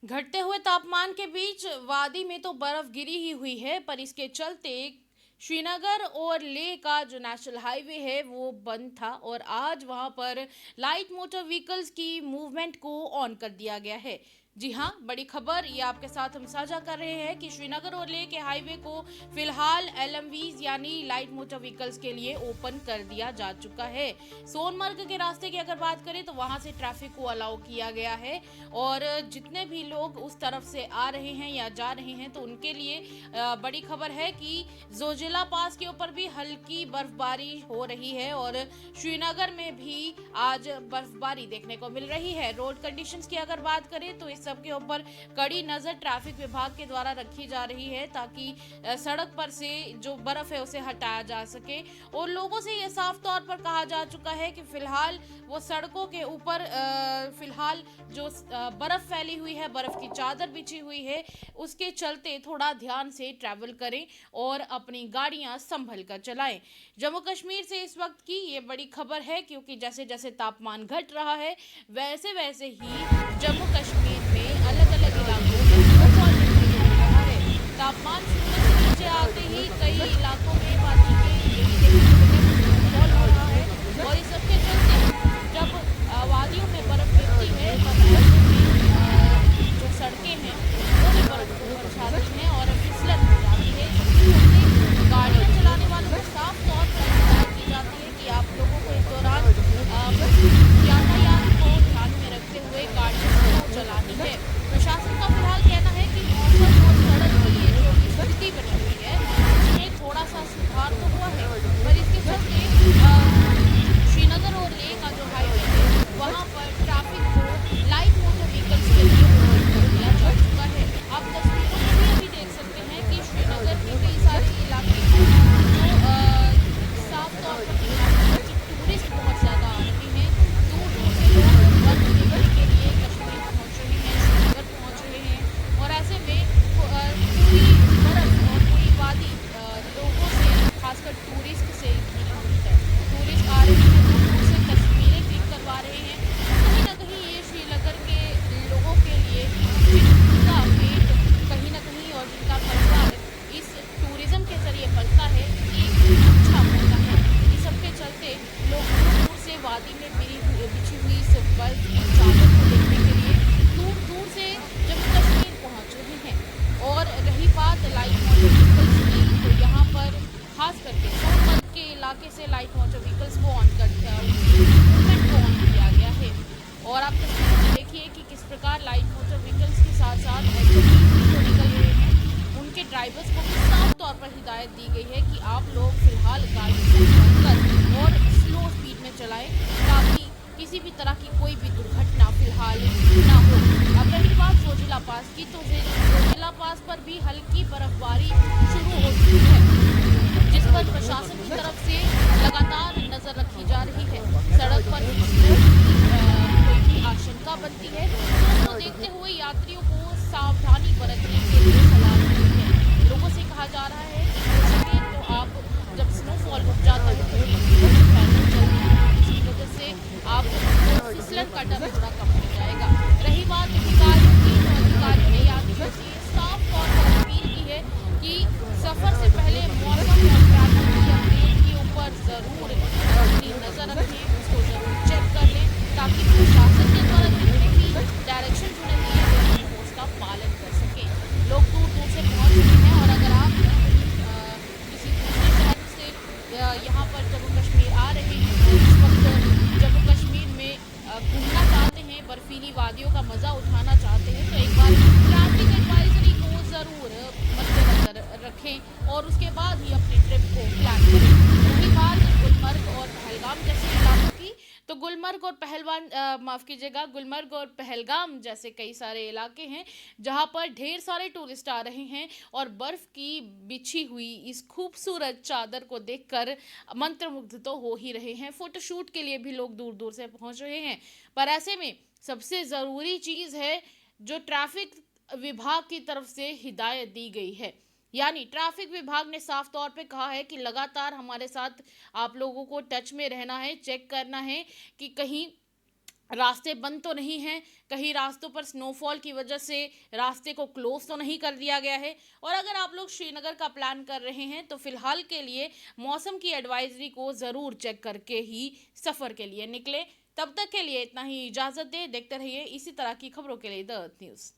घटते हुए तापमान के बीच वादी में तो बर्फ गिरी ही हुई है, पर इसके चलते श्रीनगर और लेह का जो नेशनल हाईवे है वो बंद था और आज वहां पर लाइट मोटर व्हीकल्स की मूवमेंट को ऑन कर दिया गया है। जी हाँ, बड़ी खबर ये आपके साथ हम साझा कर रहे हैं कि श्रीनगर और लेह के हाईवे को फिलहाल एलएमवीज यानी लाइट मोटर व्हीकल्स के लिए ओपन कर दिया जा चुका है। सोनमर्ग के रास्ते की अगर बात करें तो वहां से ट्रैफिक को अलाउ किया गया है और जितने भी लोग उस तरफ से आ रहे हैं या जा रहे हैं तो उनके लिए बड़ी खबर है कि जोजिला पास के ऊपर भी हल्की बर्फबारी हो रही है और श्रीनगर में भी आज बर्फबारी देखने को मिल रही है। रोड कंडीशंस की अगर बात करें तो इस सब के ऊपर कड़ी नजर ट्रैफिक विभाग के द्वारा रखी जा रही है ताकि सड़क पर से जो बर्फ है उसे हटाया जा सके और लोगों से यह साफ तौर पर कहा जा चुका है कि फिलहाल वो सड़कों के ऊपर फिलहाल जो बर्फ फैली हुई है, बर्फ की चादर बिछी हुई है, उसके चलते थोड़ा ध्यान से ट्रैवल करें और अपनी गाड़ियां संभल कर चलाएं। जम्मू कश्मीर से इस वक्त की ये बड़ी खबर है क्योंकि जैसे जैसे तापमान घट रहा है वैसे वैसे ही जम्मू कश्मीर में अलग अलग इलाकों में स्नोफॉल देखने को मिल रहा है। तापमान शून्य से नीचे आते ही कई इलाकों में वादी के यही देखने को मिला कि स्नोफॉल हो रहा है और इस सबके चलते जब वादियों में बर्फ गिरती है तब ऐसे में जो सड़कें हैं वो भी बर्फ के ऊपर छाती हैं और फिसलन हो जाती है, जिसके चलते गाड़ियां चलाने वालों को साफ तौर पर हिदायत की जाती है कि आप लोगों को इस दौरान यातायात को ध्यान में रखते हुए गाड़ियों को चलानी है। प्रशासन का फिलहाल कहना है कि मौसम और सड़क की ये जो स्थिति बनी हुई है उसमें थोड़ा सा सुधार तो हुआ है, पर इसके चलते श्रीनगर और लेह का जो हाईवे है वहां पर ट्रैफिक को लाइट मोटर व्हीकल्स के लिए ओपन कर दिया जा चुका है। आप तस्वीरों में भी अभी देख सकते हैं कि श्रीनगर के कई सारे इलाके हैं जो साफ तौर पर दिखाते हैं कि टूरिस्ट बहुत ज्यादा आ रहे हैं। दूर दूर से लोग बर्फ देखने के लिए कश्मीर पहुंच रहे हैं, श्रीनगर पहुंच रहे हैं और ऐसे में पूरी बर्फ और पूरी वादी लोगों से खासकर टूरिस्ट से घिरी हुई है। टूरिस्ट आ रहे हैं, दूर दूर से तस्वीरें क्लिक करवा रहे हैं। कहीं ना कहीं ये श्रीनगर के लोगों के लिए जिनका पेट कहीं ना कहीं और जिनका परिवार इस टूरिज्म के जरिए पलता है, एक अच्छा मौका है। इस सब के चलते लोग दूर दूर से वादी में बिछी हुई इस बर्फ की चादर को देखने के लिए दूर दूर से जम्मू कश्मीर पहुंच रहे हैं। और रही बात लाइट मोटर व्हीकल्स की तो यहाँ पर खास करके सोनमर्ग के इलाके से लाइट मोटर व्हीकल्स को ऑन कर उनकी मूवमेंट को ऑन किया गया है और आप तस्वीरों में देखिए कि किस प्रकार लाइट मोटर व्हीकल्स के साथ साथ एसयूवीज भी जो निकल रहे हैं उनके ड्राइवर्स को भी साफ तौर पर हिदायत दी गई है कि आप लोग फिलहाल गाड़ी संभल कर और स्लो स्पीड में चलाएं ताकि किसी भी तरह की कोई भी दुर्घटना फिलहाल ना हो। अब रही बात जोजिला पास की तो जोजिला पास पर भी हल्की बर्फबारी शुरू हो चुकी है जिस पर प्रशासन की तरफ से लगातार नजर रखी जा रही है। सड़क पर कोई भी आशंका बनती है तो उसको देखते हुए यात्रियों को सावधानी बरतने के लिए सलाह दी गई है। लोगों से कहा जा रहा है कि हो सके तो आप जब स्नोफॉल रुक जाता है तो पैदल चलते हैं, इसकी वजह से आप फिसलन का डर थोड़ा कम हो जाएगा। रही बात अधिकारियों की तो अधिकारियों ने यात्रियों से साफ तौर पर अपील की है कि सफर से पहले मौसम और ट्रैफिक की अपडेट के ऊपर जरूर अपनी नजर रखें, उसको जरूर चेक कर लें ताकि प्रशासन के द्वारा जितने भी डायरेक्शन उन्हें दिए गए हैं वो उसका पालन कर सकें। लोग दूर दूर से पहुंच रहे हैं और अगर आप किसी दूसरे शहर से यहाँ पर जम्मू कश्मीर आ रहे हैं और इस वक्त जम्मू कश्मीर में घूमना चाहते हैं, बर्फीली वादियों का मजा उठाना चाहते हैं तो एक बार ट्रैफिक एडवाइजरी को जरूर मद्देनजर रखें और उसके बाद ही अपनी ट्रिप को प्लान करें। रही बात गुलमर्ग और पहलगाम जैसे इलाकों की तो गुलमर्ग और गुलमर्ग और पहलगाम जैसे कई सारे इलाके हैं जहां पर ढेर सारे टूरिस्ट आ रहे हैं और बर्फ की बिछी हुई इस खूबसूरत चादर को देखकर मंत्रमुग्ध तो हो ही रहे हैं। फोटोशूट के लिए भी लोग दूर दूर से पहुंच रहे हैं, पर ऐसे में सबसे ज़रूरी चीज़ है जो ट्रैफिक विभाग की तरफ से हिदायत दी गई है, यानी ट्रैफिक विभाग ने साफ तौर पे कहा है कि लगातार हमारे साथ आप लोगों को टच में रहना है, चेक करना है कि कहीं रास्ते बंद तो नहीं हैं, कहीं रास्तों पर स्नोफॉल की वजह से रास्ते को क्लोज तो नहीं कर दिया गया है। और अगर आप लोग श्रीनगर का प्लान कर रहे हैं तो फिलहाल के लिए मौसम की एडवाइजरी को ज़रूर चेक करके ही सफ़र के लिए निकले। तब तक के लिए इतना ही, इजाज़त दें। देखते रहिए इसी तरह की खबरों के लिए द अर्थ न्यूज़।